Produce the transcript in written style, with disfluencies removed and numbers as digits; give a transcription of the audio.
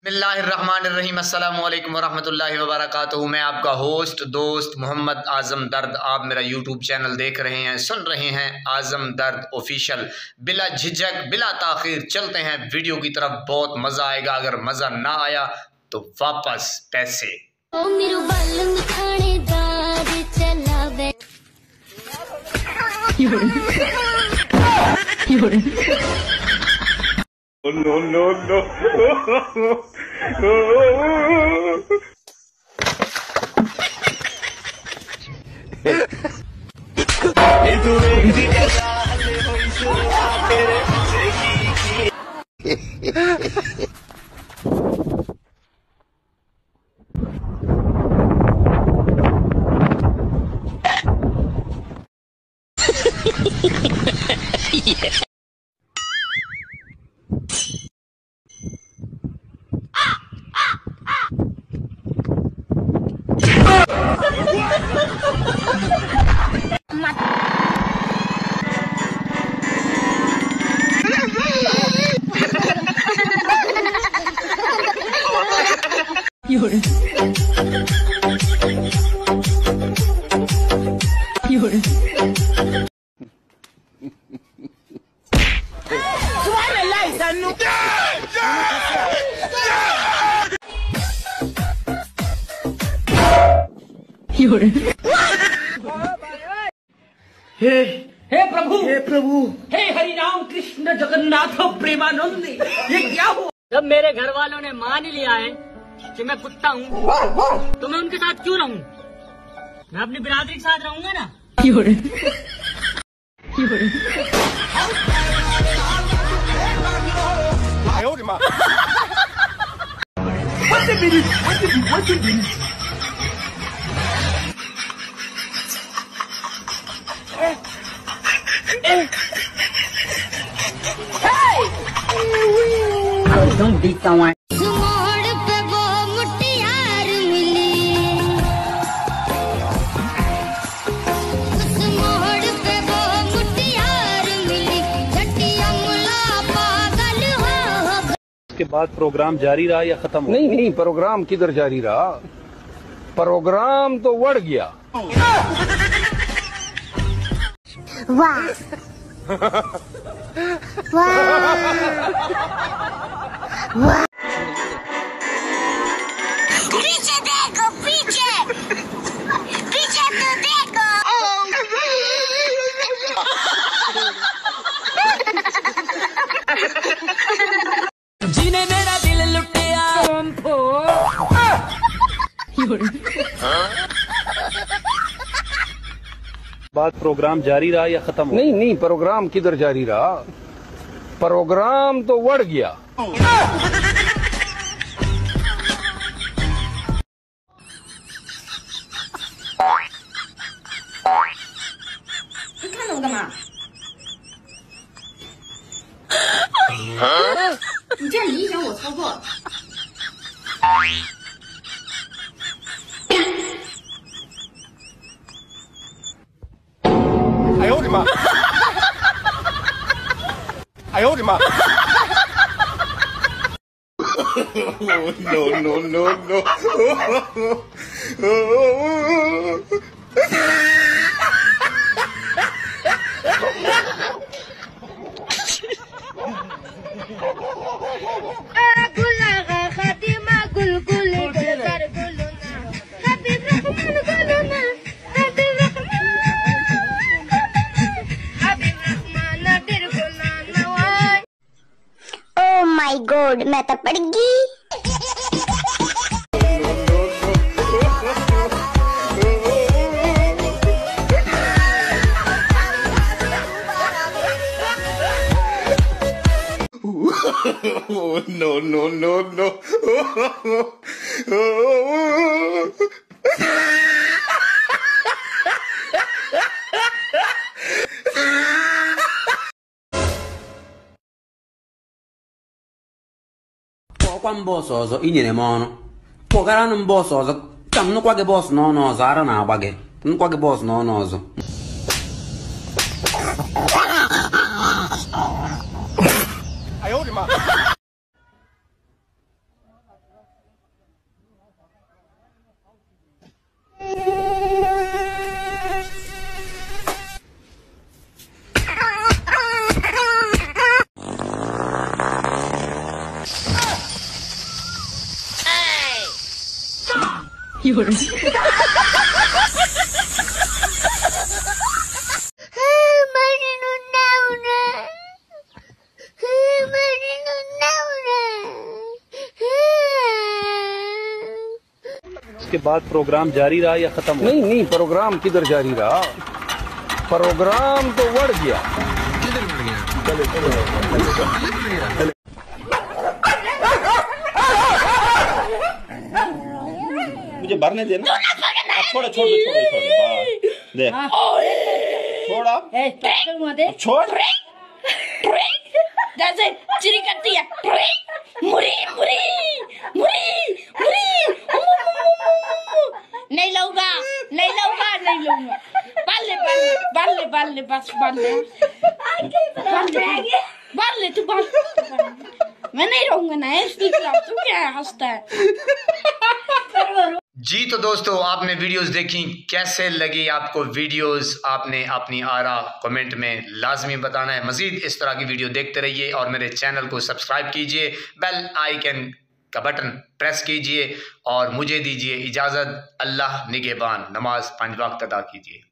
बिस्मिल्लाहिर्रहमानिर्रहीम अस्सलामु अलैकुम वरहमतुल्लाहि वबरकातुहू। मैं आपका होस्ट दोस्त मोहम्मद आज़म दर्द। आप मेरा यूट्यूब चैनल देख रहे हैं, सुन रहे हैं आज़म दर्द ऑफिशियल। बिला झिझक बिला ताखीर चलते हैं वीडियो की तरफ। बहुत मज़ा आएगा। अगर मज़ा ना आया तो वापस पैसे। No, no, no. हे प्रभु, हे हरिनाम कृष्ण जगन्नाथ प्रेमानंद, ये क्या हुआ? जब मेरे घर वालों ने मान ही लिया है कि मैं कुत्ता हूँ, तो मैं उनके साथ क्यों रहूँ? मैं अपनी बिरादरी के साथ रहूंगा ना। Don't beat someone. पे वो मुटियार मिली, उस मोड़ पे वो मुटियार मिली, झटिया मुला पागल हो। उसके बाद प्रोग्राम जारी रहा या खत्म हो? नहीं, प्रोग्राम किधर जारी रहा, प्रोग्राम तो बढ़ गया। वाह वाह, पीछे देखो, पीछे पीछे तो देखो। जिन्हें मेरा दिल लुटिया बाद प्रोग्राम जारी रहा या खत्म हो? नहीं, प्रोग्राम किधर जारी रहा, प्रोग्राम तो बढ़ गया। No, no, no, no. Oh my God, मैं तो पड़ गई। No, no, no, no. Kpọọkwa bọọsụ ọzọ inyere m ọrụ, kpọgara m bọọsụ ọzọ ka m nụkwa gị bọọsụ n'ọnụ ọzọ. Ara na-agba gị, nụkwa gị bọọsụ n'ọnụ ọzọ. उसके बाद programme जारी रहा या खत्म हुआ? नहीं, प्रोग्राम किधर जारी रहा, प्रोग्राम तो बढ़ गया। मुझे भरने देना। छोड़ दे, छोड़ जैसे चिरी करती है, मुरी मुरी मुरी मुरी, नहीं लूंगा नहीं लूंगा नहीं लूंगा, बाल ले बस बाल ले तू बाल, मैं नहीं रहूंगा ना इसके खिलाफ। तू क्या हंसता है? जी तो दोस्तों, आपने वीडियोस देखी, कैसे लगी आपको वीडियोस? आपने अपनी आरा कमेंट में लाजमी बताना है। मजीद इस तरह की वीडियो देखते रहिए और मेरे चैनल को सब्सक्राइब कीजिए, बेल आइकन का बटन प्रेस कीजिए और मुझे दीजिए इजाज़त। अल्लाह निगहबान। नमाज 5 वक्त अदा कीजिए।